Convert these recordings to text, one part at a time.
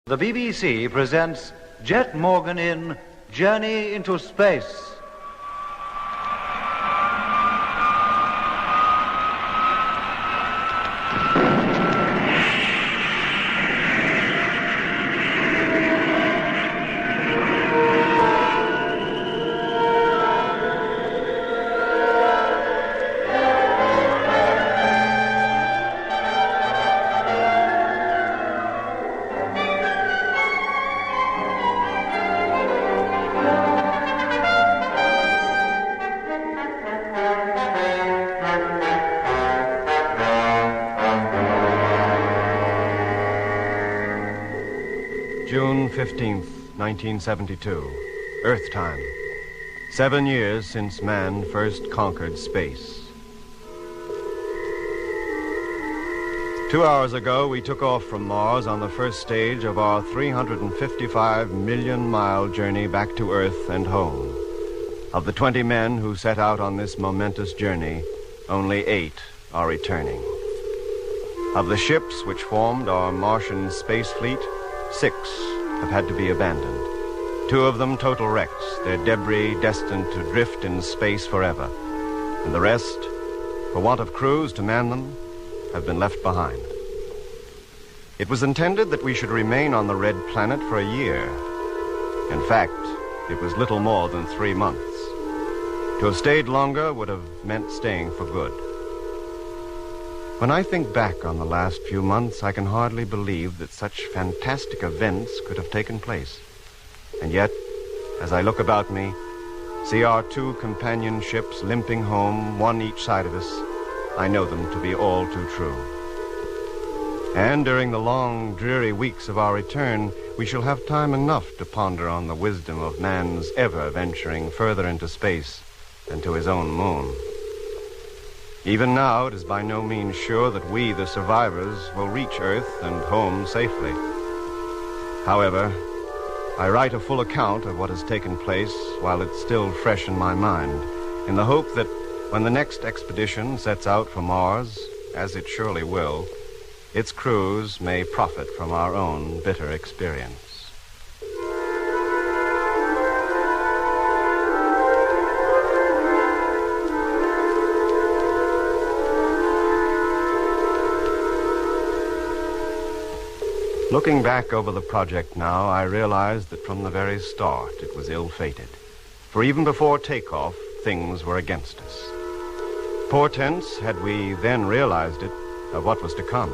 The BBC presents Jet Morgan in Journey into Space. June 15th, 1972. Earth time. 7 years since man first conquered space. 2 hours ago, we took off from Mars on the first stage of our 355-million-mile journey back to Earth and home. Of the 20 men who set out on this momentous journey, only 8 are returning. Of the ships which formed our Martian space fleet, 6 have had to be abandoned. 2 of them total wrecks, their debris destined to drift in space forever. And the rest, for want of crews to man them, have been left behind. It was intended that we should remain on the red planet for a year. In fact, it was little more than 3 months. To have stayed longer would have meant staying for good. When I think back on the last few months, I can hardly believe that such fantastic events could have taken place. And yet, as I look about me, see our 2 companion ships limping home, one each side of us, I know them to be all too true. And during the long, dreary weeks of our return, we shall have time enough to ponder on the wisdom of man's ever venturing further into space than to his own moon. Even now, it is by no means sure that we, the survivors, will reach Earth and home safely. However, I write a full account of what has taken place while it's still fresh in my mind, in the hope that when the next expedition sets out for Mars, as it surely will, its crews may profit from our own bitter experience. Looking back over the project now, I realize that from the very start it was ill-fated. For even before takeoff, things were against us. Portents, had we then realized it, of what was to come.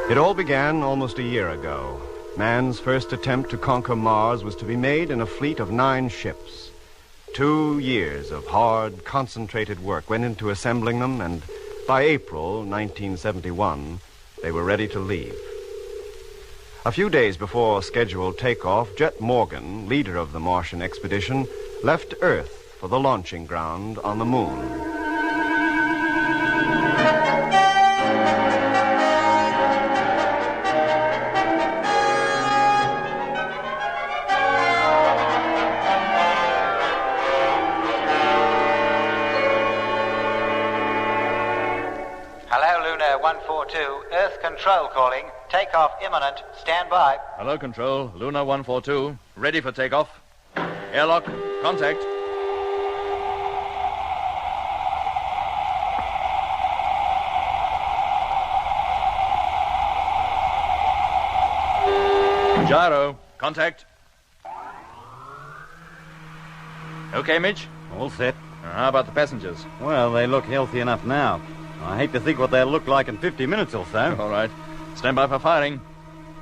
It all began almost a year ago. Man's first attempt to conquer Mars was to be made in a fleet of 9 ships. 2 years of hard, concentrated work went into assembling them, and by April 1971, they were ready to leave. A few days before scheduled takeoff, Jet Morgan, leader of the Martian expedition, left Earth for the launching ground on the moon. Hello, Luna 142. Earth Control calling. Takeoff imminent. Stand by. Hello, Control. Luna 142. Ready for takeoff. Airlock. Contact. Gyro. Contact. Okay, Mitch? All set. How about the passengers? Well, they look healthy enough now. I hate to think what they'll look like in 50 minutes or so. All right. Stand by for firing.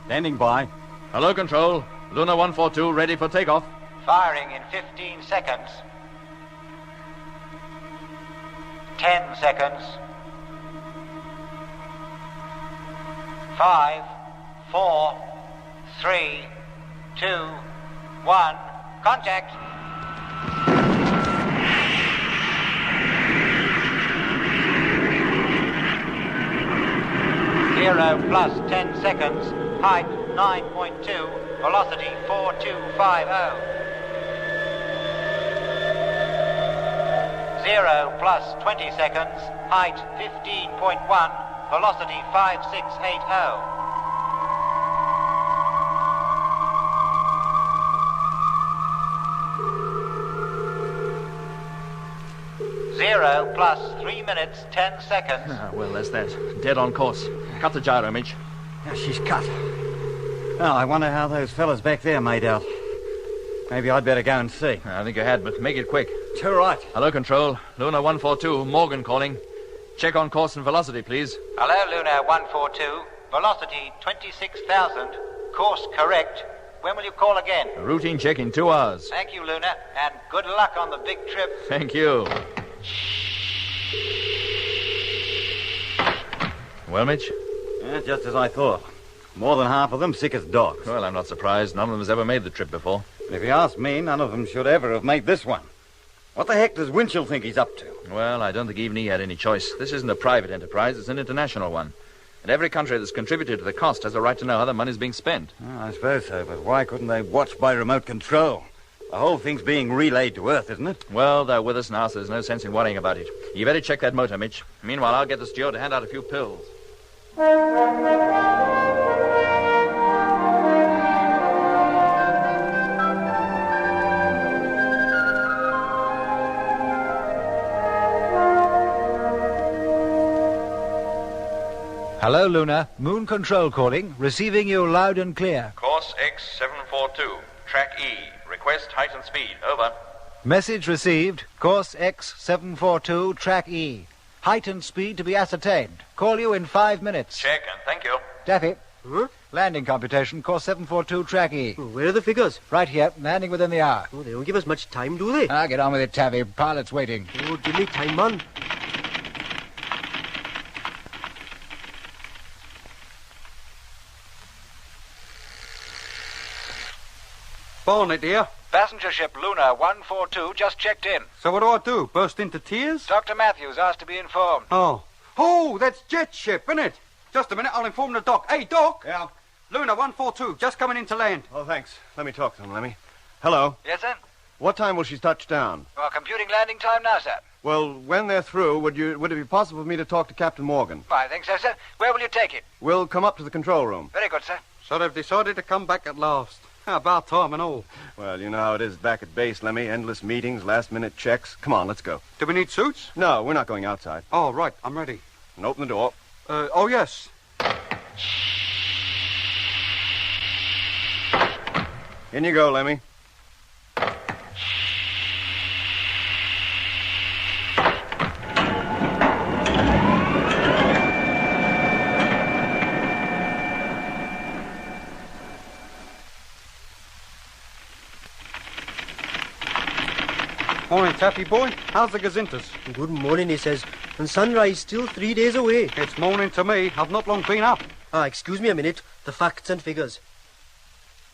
Standing by. Hello, Control. Luna 142, ready for takeoff. Firing in 15 seconds. 10 seconds. 5, 4, 3, 2, 1. Contact. 0 plus 10 seconds, height 9.2, velocity 4250. 0 plus 20 seconds, height 15.1, velocity 5680. 0 plus 3 minutes, 10 seconds. Ah, well, there's that. Dead on course. Cut the gyro, Mitch. Yeah, she's cut. Oh, I wonder how those fellas back there made out. Maybe I'd better go and see. I think you had, but make it quick. Too right. Hello, Control. Luna 142, Morgan calling. Check on course and velocity, please. Hello, Luna 142. Velocity 26,000. Course correct. When will you call again? A routine check in 2 hours. Thank you, Luna, and good luck on the big trip. Thank you. Well, Mitch? Yeah, just as I thought. More than half of them sick as dogs. Well, I'm not surprised. None of them has ever made the trip before. But if you ask me, none of them should ever have made this one. What the heck does Winchell think he's up to? Well, I don't think even he had any choice. This isn't a private enterprise. It's an international one. And every country that's contributed to the cost has a right to know how the money's being spent. Oh, I suppose so, but why couldn't they watch by remote control? The whole thing's being relayed to Earth, isn't it? Well, they're with us now, so there's no sense in worrying about it. You better check that motor, Mitch. Meanwhile, I'll get the steward to hand out a few pills. Hello, Luna. Moon Control calling. Receiving you loud and clear. Course X742, track E. Request height and speed. Over. Message received. Course X742, track E. Height and speed to be ascertained. Call you in 5 minutes. Check, and thank you. Daffy. Huh? Landing computation, course 742, track E. Oh, where are the figures? Right here, landing within the hour. Oh, they don't give us much time, do they? Get on with it, Taffy. Pilot's waiting. Oh, give me time, man. Barnett here. Passenger ship Luna 142 just checked in. So what do I do? Burst into tears? Dr. Matthews asked to be informed. Oh, that's jet ship, isn't it? Just a minute, I'll inform the doc. Hey, Doc! Yeah? Luna 142, just coming into land. Oh, thanks. Let me talk to them, Lemmy. Hello. Yes, sir? What time will she touch down? Well, computing landing time now, sir. Well, when they're through, would it be possible for me to talk to Captain Morgan? I think so, sir. Where will you take it? We'll come up to the control room. Very good, sir. So they've decided to come back at last. About time and all. Well, you know how it is back at base, Lemmy. Endless meetings, last-minute checks. Come on, let's go. Do we need suits? No, we're not going outside. Oh, right, I'm ready. And open the door. Oh, yes. In you go, Lemmy. Morning, Taffy boy. How's the gazintas? Good morning, he says. And sunrise still 3 days away. It's morning to me. I've not long been up. Excuse me a minute. The facts and figures.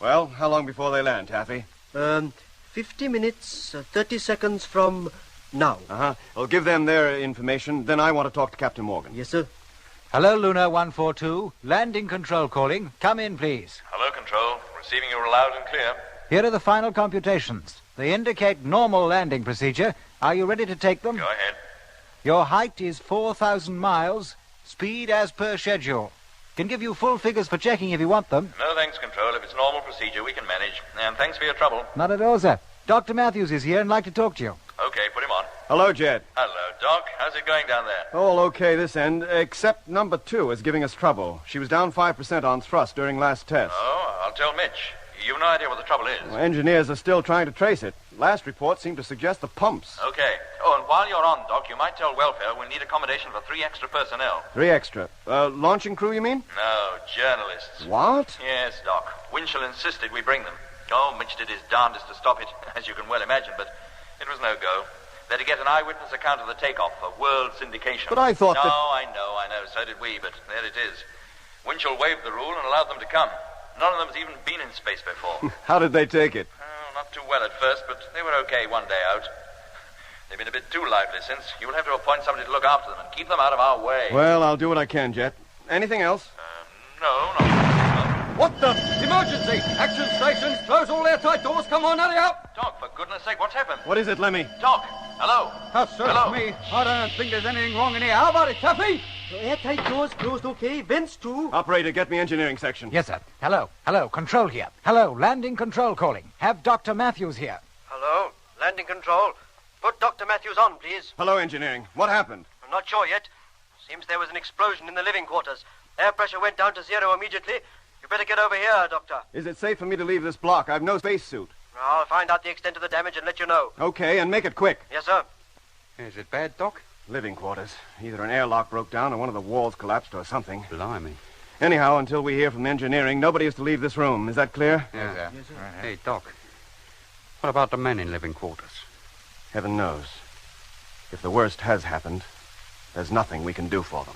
Well, how long before they land, Taffy? 50 minutes, 30 seconds from now. I'll give them their information. Then I want to talk to Captain Morgan. Yes, sir. Hello, Luna 142. Landing control calling. Come in, please. Hello, Control. Receiving you loud and clear. Here are the final computations. They indicate normal landing procedure. Are you ready to take them? Go ahead. Your height is 4,000 miles. Speed as per schedule. Can give you full figures for checking if you want them. No thanks, Control. If it's normal procedure, we can manage. And thanks for your trouble. Not at all, sir. Dr. Matthews is here and like to talk to you. Okay, put him on. Hello, Jed. Hello, Doc. How's it going down there? All okay this end, except number 2 is giving us trouble. She was down 5% on thrust during last test. Oh, I'll tell Mitch. You've no idea what the trouble is. Well, engineers are still trying to trace it. Last report seemed to suggest the pumps. Okay. Oh, and while you're on, Doc, you might tell welfare we'll need accommodation for 3 extra personnel. 3 extra. Launching crew, you mean? No, journalists. What? Yes, Doc. Winchell insisted we bring them. Oh, Mitch did his darndest to stop it, as you can well imagine, but it was no go. They're to get an eyewitness account of the takeoff for world syndication. But I thought No, that... I know, so did we, but there it is. Winchell waived the rule and allowed them to come. None of them has even been in space before. How did they take it? Oh, not too well at first, but they were okay one day out. They've been a bit too lively since. You'll have to appoint somebody to look after them and keep them out of our way. Well, I'll do what I can, Jet. Anything else? No. What the? Emergency! Action stations, close all airtight doors. Come on, hurry up! Doc, for goodness sake, what's happened? What is it, Lemmy? Doc, hello? Search Hello? me. I don't think there's anything wrong in here. How about it, Taffy? Airtight doors closed, okay. Vents, too. Operator, get me engineering section. Yes, sir. Hello. Control here. Hello. Landing control calling. Have Dr. Matthews here. Hello. Landing control. Put Dr. Matthews on, please. Hello, engineering. What happened? I'm not sure yet. Seems there was an explosion in the living quarters. Air pressure went down to zero immediately. You better get over here, Doctor. Is it safe for me to leave this block? I've no spacesuit. I'll find out the extent of the damage and let you know. Okay, and make it quick. Yes, sir. Is it bad, Doc? Living quarters. Either an airlock broke down or one of the walls collapsed or something. Blimey. Anyhow, until we hear from engineering, nobody is to leave this room. Is that clear? Yes, sir. Hey, Doc. What about the men in living quarters? Heaven knows. If the worst has happened, there's nothing we can do for them.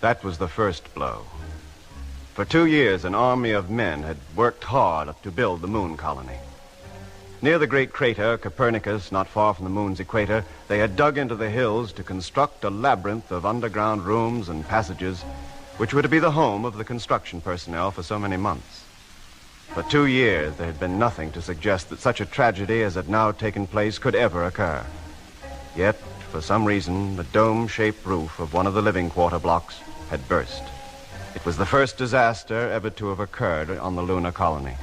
That was the first blow. For 2 years, an army of men had worked hard to build the moon colony. Near the great crater, Copernicus, not far from the moon's equator, they had dug into the hills to construct a labyrinth of underground rooms and passages which were to be the home of the construction personnel for so many months. For 2 years, there had been nothing to suggest that such a tragedy as had now taken place could ever occur. Yet, for some reason, the dome-shaped roof of one of the living quarter blocks had burst. It was the first disaster ever to have occurred on the lunar colony.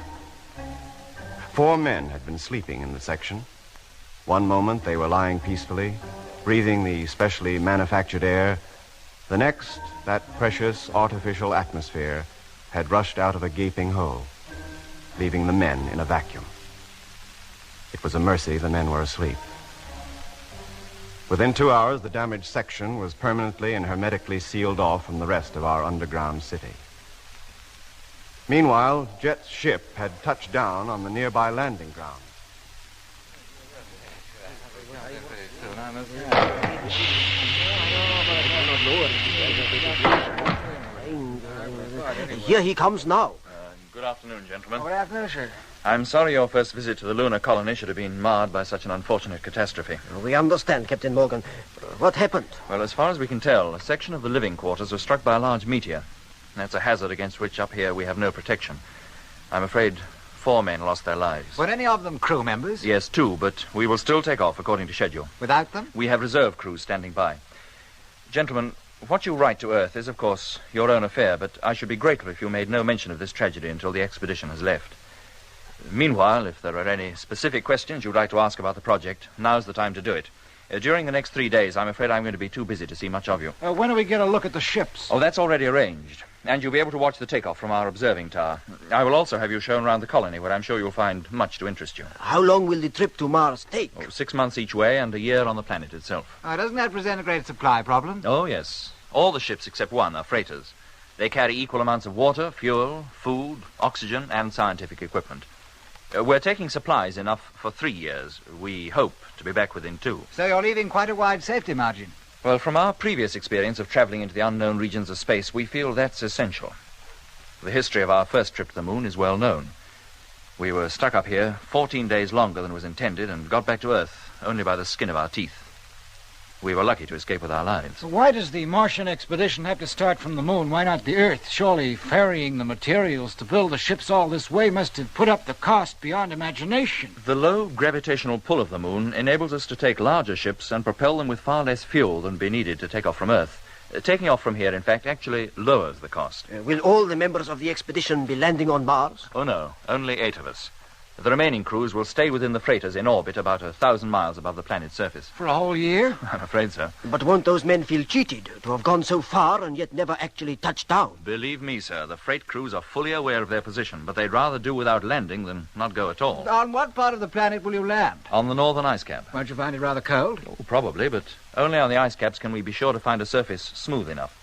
4 men had been sleeping in the section. One moment they were lying peacefully, breathing the specially manufactured air. The next, that precious artificial atmosphere had rushed out of a gaping hole, leaving the men in a vacuum. It was a mercy the men were asleep. Within 2 hours, the damaged section was permanently and hermetically sealed off from the rest of our underground city. Meanwhile, Jet's ship had touched down on the nearby landing ground. Here he comes now. Good afternoon, gentlemen. Good afternoon, sir. I'm sorry your first visit to the lunar colony should have been marred by such an unfortunate catastrophe. We understand, Captain Morgan. What happened? Well, as far as we can tell, a section of the living quarters was struck by a large meteor. That's a hazard against which up here we have no protection. I'm afraid 4 men lost their lives. Were any of them crew members? Yes, 2, but we will still take off according to schedule. Without them? We have reserve crews standing by. Gentlemen, what you write to Earth is, of course, your own affair, but I should be grateful if you made no mention of this tragedy until the expedition has left. Meanwhile, if there are any specific questions you'd like to ask about the project, now's the time to do it. During the next 3 days, I'm afraid I'm going to be too busy to see much of you. When do we get a look at the ships? Oh, that's already arranged. And you'll be able to watch the takeoff from our observing tower. I will also have you shown around the colony, where I'm sure you'll find much to interest you. How long will the trip to Mars take? 6 months each way and a year on the planet itself. Doesn't that present a great supply problem? Oh, yes. All the ships except one are freighters. They carry equal amounts of water, fuel, food, oxygen, and scientific equipment. We're taking supplies enough for 3 years. We hope to be back within 2. So you're leaving quite a wide safety margin. Well, from our previous experience of traveling into the unknown regions of space, we feel that's essential. The history of our first trip to the moon is well known. We were stuck up here 14 days longer than was intended and got back to Earth only by the skin of our teeth. We were lucky to escape with our lives. Why does the Martian expedition have to start from the moon? Why not the Earth? Surely ferrying the materials to build the ships all this way must have put up the cost beyond imagination. The low gravitational pull of the moon enables us to take larger ships and propel them with far less fuel than would be needed to take off from Earth. Taking off from here, in fact, actually lowers the cost. Will all the members of the expedition be landing on Mars? Oh, no. Only 8 of us. The remaining crews will stay within the freighters in orbit about 1,000 miles above the planet's surface. For a whole year? I'm afraid so. But won't those men feel cheated to have gone so far and yet never actually touched down? Believe me, sir, the freight crews are fully aware of their position, but they'd rather do without landing than not go at all. On what part of the planet will you land? On the northern ice cap. Won't you find it rather cold? Oh, probably, but only on the ice caps can we be sure to find a surface smooth enough.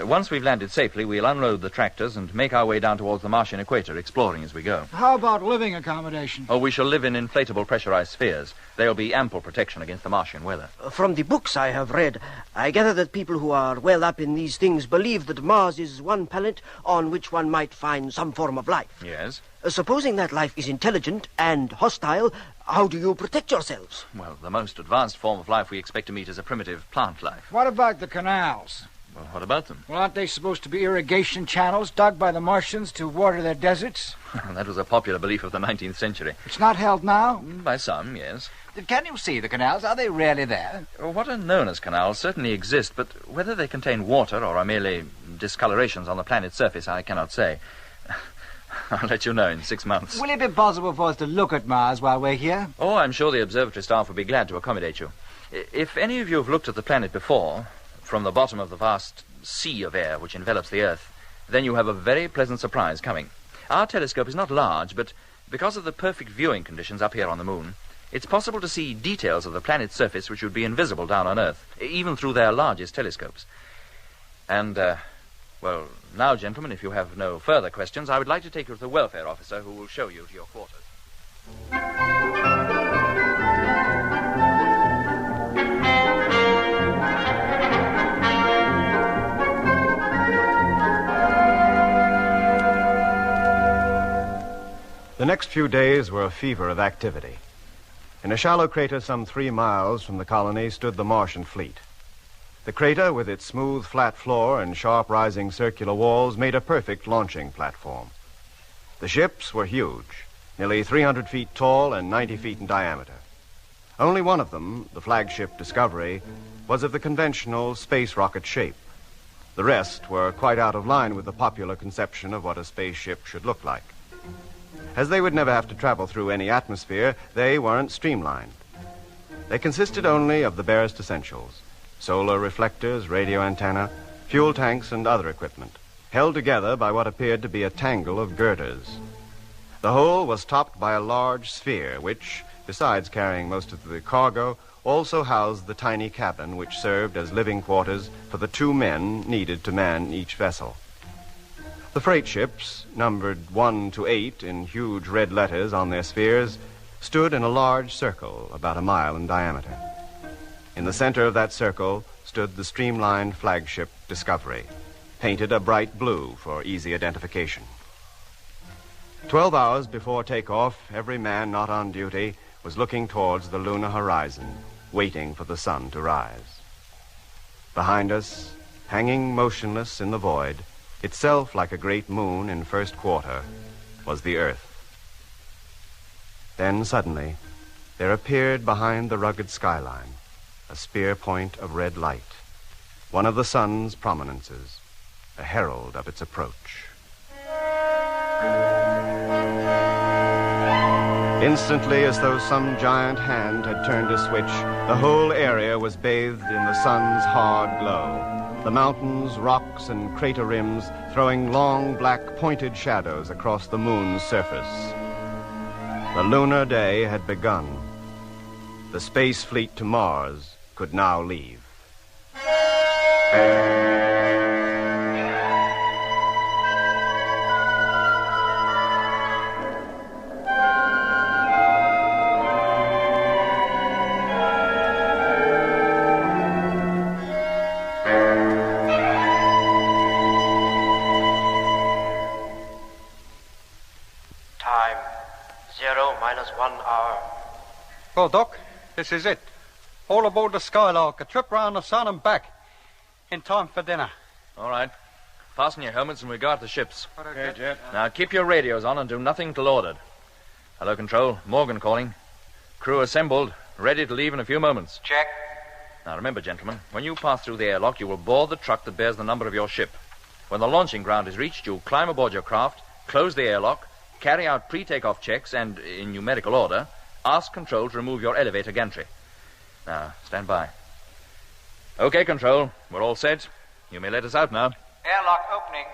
Once we've landed safely, we'll unload the tractors and make our way down towards the Martian equator, exploring as we go. How about living accommodation? Oh, we shall live in inflatable pressurized spheres. There'll be ample protection against the Martian weather. From the books I have read, I gather that people who are well up in these things believe that Mars is one planet on which one might find some form of life. Yes? Supposing that life is intelligent and hostile, How do you protect yourselves? Well, the most advanced form of life we expect to meet is a primitive plant life. What about the canals? Well, what about them? Well, aren't they supposed to be irrigation channels dug by the Martians to water their deserts? That was a popular belief of the 19th century. It's not held now? By some, yes. Can you see the canals? Are they really there? What are known as canals certainly exist, but whether they contain water or are merely discolorations on the planet's surface, I cannot say. I'll let you know in 6 months. Will it be possible for us to look at Mars while we're here? Oh, I'm sure the observatory staff will be glad to accommodate you. If any of you have looked at the planet before, from the bottom of the vast sea of air which envelops the Earth, then you have a very pleasant surprise coming. Our telescope is not large, but because of the perfect viewing conditions up here on the moon, it's possible to see details of the planet's surface which would be invisible down on Earth, even through their largest telescopes. And, well, now, gentlemen, if you have no further questions, I would like to take you to the welfare officer who will show you to your quarters. The next few days were a fever of activity. In a shallow crater some 3 miles from the colony stood the Martian fleet. The crater, with its smooth, flat floor and sharp rising circular walls, made a perfect launching platform. The ships were huge, nearly 300 feet tall and 90 feet in diameter. Only one of them, the flagship Discovery, was of the conventional space rocket shape. The rest were quite out of line with the popular conception of what a spaceship should look like. As they would never have to travel through any atmosphere, they weren't streamlined. They consisted only of the barest essentials: solar reflectors, radio antenna, fuel tanks, and other equipment, held together by what appeared to be a tangle of girders. The whole was topped by a large sphere, which, besides carrying most of the cargo, also housed the tiny cabin which served as living quarters for the 2 men needed to man each vessel. The freight ships, numbered 1 to 8 in huge red letters on their spheres, stood in a large circle about 1 mile in diameter. In the center of that circle stood the streamlined flagship Discovery, painted a bright blue for easy identification. 12 hours before takeoff, every man not on duty was looking towards the lunar horizon, waiting for the sun to rise. Behind us, hanging motionless in the void, itself like a great moon in first quarter, was the Earth. Then suddenly, there appeared behind the rugged skyline a spear point of red light, one of the sun's prominences, a herald of its approach. Instantly, as though some giant hand had turned a switch, the whole area was bathed in the sun's hard glow. The mountains, rocks, and crater rims throwing long, black, pointed shadows across the moon's surface. The lunar day had begun. The space fleet to Mars could now leave. Time, 0 minus 1 hour. Well, Doc, this is it. All aboard the Skylark, a trip round the sun and back. In time for dinner. All right. Fasten your helmets and we guard the ships. Okay, Jet. Now, keep your radios on and do nothing till ordered. Hello, Control. Morgan calling. Crew assembled, ready to leave in a few moments. Check. Now, remember, gentlemen, when you pass through the airlock, you will board the truck that bears the number of your ship. When the launching ground is reached, you'll climb aboard your craft, close the airlock, carry out pre-takeoff checks, and, in numerical order, ask Control to remove your elevator gantry. Now, stand by. Okay, Control. We're all set. You may let us out now. Airlock opening.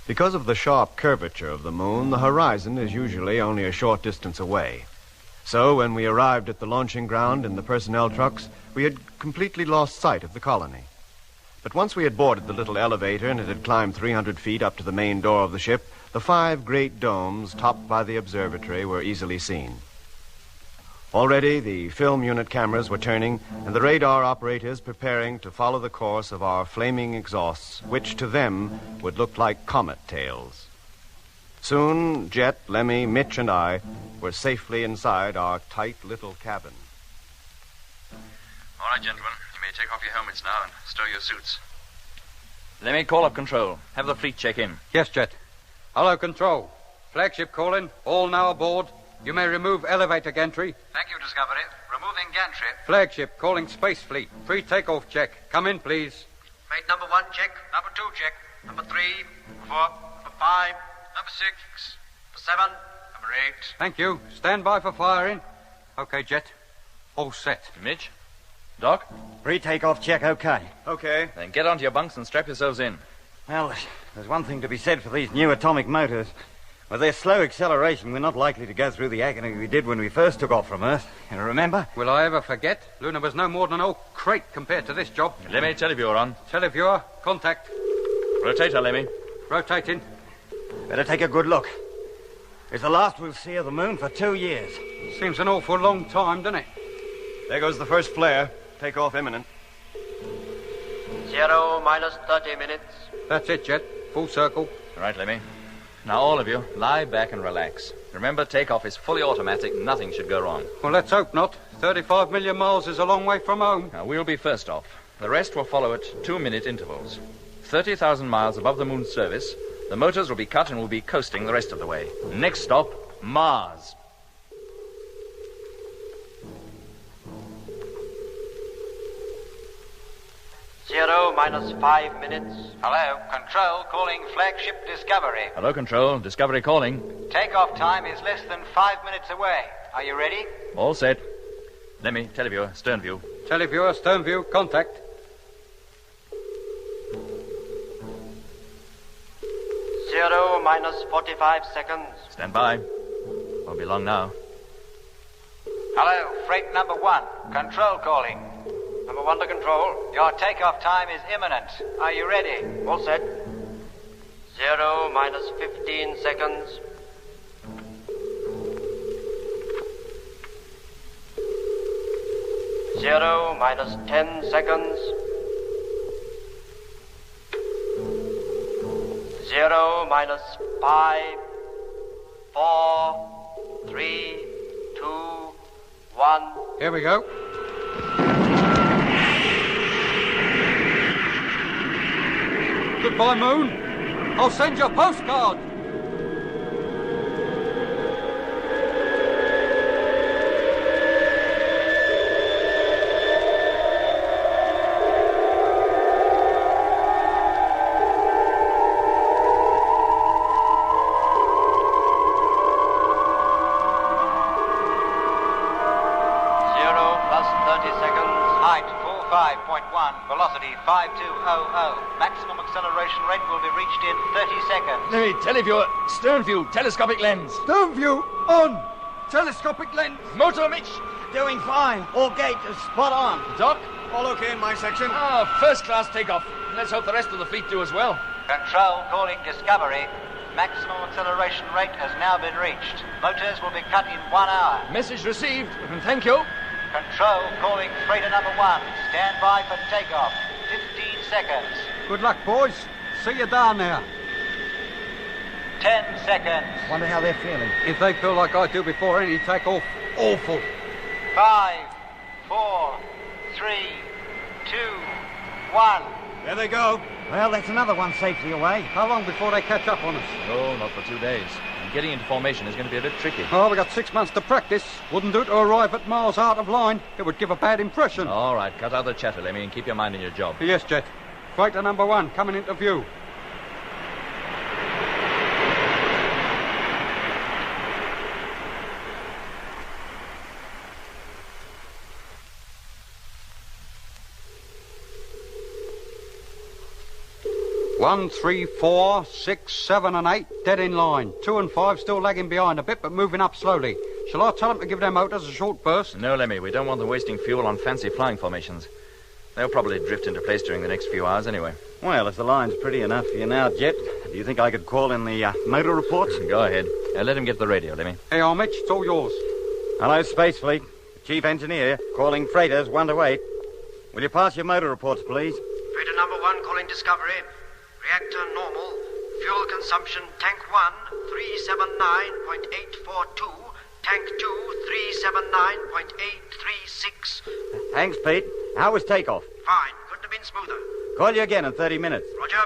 Because of the sharp curvature of the moon, the horizon is usually only a short distance away. So when we arrived at the launching ground in the personnel trucks, we had completely lost sight of the colony. But once we had boarded the little elevator and it had climbed 300 feet up to the main door of the ship, the 5 great domes topped by the observatory were easily seen. Already, the film unit cameras were turning, and the radar operators preparing to follow the course of our flaming exhausts, which to them would look like comet tails. Soon, Jet, Lemmy, Mitch, and I were safely inside our tight little cabin. All right, gentlemen. You may take off your helmets now and stow your suits. Let me call up control. Have the fleet check in. Yes, Jet. Hello, Control. Flagship calling. All now aboard. You may remove elevator gantry. Thank you, Discovery. Removing gantry. Flagship calling Space Fleet. Free takeoff check. Come in, please. Mate number 1, check. Number 2, check. Number 3, number 4, number 5, number 6, number 7, number 8. Thank you. Stand by for firing. Okay, Jet. All set. Mitch? Doc? Pre-takeoff check okay. Okay. Then get onto your bunks and strap yourselves in. Well, there's one thing to be said for these new atomic motors. With their slow acceleration, we're not likely to go through the agony we did when we first took off from Earth. You remember? Will I ever forget? Luna was no more than an old crate compared to this job. Lemmy, televiewer on. Televiewer, contact. Rotator, Lemmy. Rotating. Better take a good look. It's the last we'll see of the moon for 2 years. Seems an awful long time, doesn't it? There goes the first flare. Takeoff imminent. 0 minus 30 minutes. That's it, Jet. Full circle. All right, Lemmy. Now, all of you, lie back and relax. Remember, takeoff is fully automatic. Nothing should go wrong. Well, let's hope not. 35 million miles is a long way from home. Now, we'll be first off. The rest will follow at 2-minute intervals. 30,000 miles above the moon's surface, the motors will be cut and we'll be coasting the rest of the way. Next stop, Mars. Zero minus 5 minutes. Hello, Control calling Flagship Discovery. Hello, Control. Discovery calling. Takeoff time is less than 5 minutes away. Are you ready? All set. Lemmy, televiewer, stern view. Televiewer, stern view, contact. 0 minus 45 seconds. Stand by. Won't be long now. Hello, freight number 1. Control calling. Number 1 to control. Your takeoff time is imminent. Are you ready? All set. 0 minus 15 seconds. 0 minus 10 seconds. 0 minus 5, 4, 3, 2, 1. Here we go. Goodbye, Moon. I'll send you a postcard. Velocity 5200. Maximum acceleration rate will be reached in 30 seconds. Lemmy, televiewer, stern view, telescopic lens. Stern view on. Telescopic lens. Motor, Mitch. Doing fine. All gate is spot on. Doc? All okay in my section? First-class takeoff. Let's hope the rest of the fleet do as well. Control calling Discovery. Maximum acceleration rate has now been reached. Motors will be cut in 1 hour. Message received. Thank you. Control calling freighter number 1. Stand by for takeoff. 15 seconds. Good luck, boys. See you down there. 10 seconds. Wonder how they're feeling. If they feel like I do before any takeoff, awful. 5, 4, 3, 2, 1. There they go. Well, that's another one safely away. How long before they catch up on us? Oh, not for 2 days. And getting into formation is going to be a bit tricky. Oh, we got 6 months to practice. Wouldn't do to arrive at Mars out of line. It would give a bad impression. All right, cut out the chatter, Lemmy, and keep your mind on your job. Yes, Jet. Freighter number 1 coming into view. One, 3, 4, 6, 7, and 8 dead in line. 2 and 5 still lagging behind a bit, but moving up slowly. Shall I tell them to give their motors a short burst? No, Lemmy, we don't want them wasting fuel on fancy flying formations. They'll probably drift into place during the next few hours anyway. Well, if the line's pretty enough for you now, Jet, do you think I could call in the motor reports? Go ahead. Let him get the radio, Lemmy. Hey, Mitch, it's all yours. Hello, Space Fleet. Chief Engineer, calling freighters 1 to 8. Will you pass your motor reports, please? Freighter number 1 calling Discovery. Reactor normal. Fuel consumption tank 1, 379.842. Tank 2, 379.836. Thanks, Pete. How was takeoff? Fine. Couldn't have been smoother. Call you again in 30 minutes. Roger.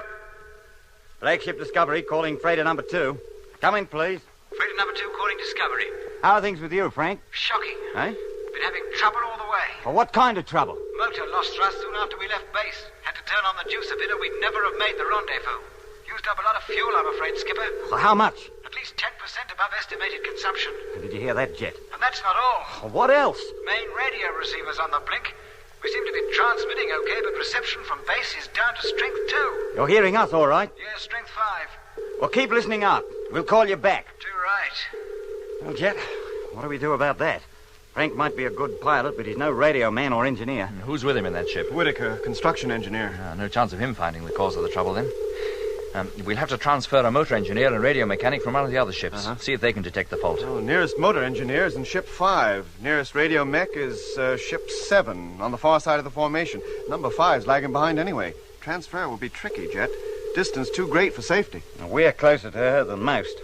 Flagship Discovery calling freighter number 2. Come in, please. Freighter number 2 calling Discovery. How are things with you, Frank? Shocking. Eh? Been having trouble all the way. Well, what kind of trouble? Motor lost thrust soon after we left base. Had to turn on the juice a bit or we'd never have made the rendezvous. Used up a lot of fuel, I'm afraid, Skipper. Well, how much? At least 10% above estimated consumption. Did you hear that, Jet? And that's not all. Well, what else? Main radio receiver's on the blink. We seem to be transmitting okay, but reception from base is down to strength 2. You're hearing us all right? Yeah, strength 5. Well, keep listening up. We'll call you back. Too right. Well, Jet, what do we do about that? Frank might be a good pilot, but he's no radio man or engineer. And who's with him in that ship? Whitaker, construction engineer. No chance of him finding the cause of the trouble, then. We'll have to transfer a motor engineer and radio mechanic from one of the other ships. See if they can detect the fault. Oh, nearest motor engineer is in ship 5. Nearest radio mech is ship 7 on the far side of the formation. Number 5's lagging behind anyway. Transfer will be tricky, Jet. Distance too great for safety. We're closer to her than most.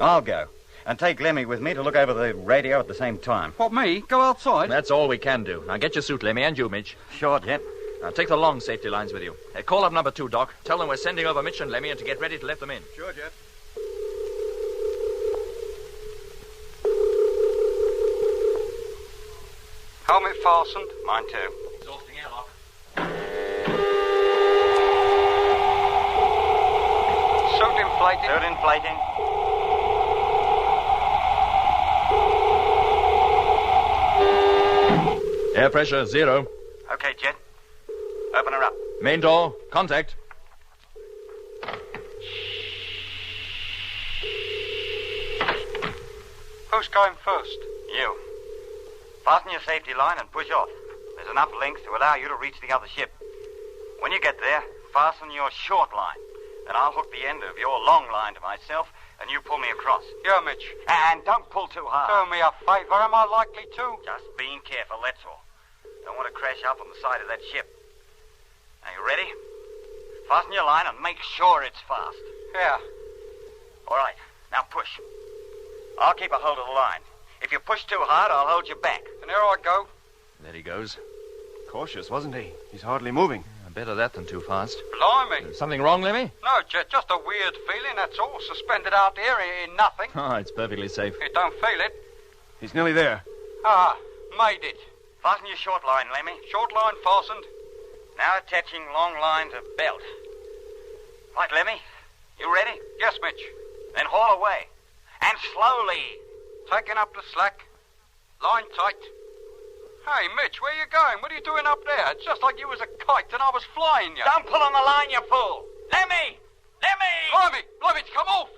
I'll go. And take Lemmy with me to look over the radio at the same time. What, me? Go outside? That's all we can do. Now get your suit, Lemmy, and you, Mitch. Sure, Jet. Now take the long safety lines with you. Call up number 2, Doc. Tell them we're sending over Mitch and Lemmy and to get ready to let them in. Sure, Jet. Helmet fastened. Mine too. Exhausting airlock. Suit inflated. Suit inflating. Air pressure 0. Okay, Jet. Open her up. Main door, contact. Who's going first? You. Fasten your safety line and push off. There's enough length to allow you to reach the other ship. When you get there, fasten your short line. Then I'll hook the end of your long line to myself, and you pull me across. Yeah, Mitch. And don't pull too hard. Do me a favor. Am I likely to? Just being careful, that's all. Don't want to crash up on the side of that ship. Are you ready? Fasten your line and make sure it's fast. Yeah. All right, now push. I'll keep a hold of the line. If you push too hard, I'll hold you back. And here I go. There he goes. Cautious, wasn't he? He's hardly moving. Better that than too fast. Blimey. Something wrong, Lemmy? No, Jet, just a weird feeling, that's all. Suspended out here in nothing. Oh, it's perfectly safe. You don't feel it. He's nearly there. Ah, made it. Fasten your short line, Lemmy. Short line fastened. Now attaching long line to belt. Right, Lemmy. You ready? Yes, Mitch. Then haul away. And slowly. Taking up the slack. Line tight. Hey, Mitch, where you going? What are you doing up there? It's just like you was a kite and I was flying you. Don't pull on the line, you fool. Lemmy! Lemmy! Blimey, come off!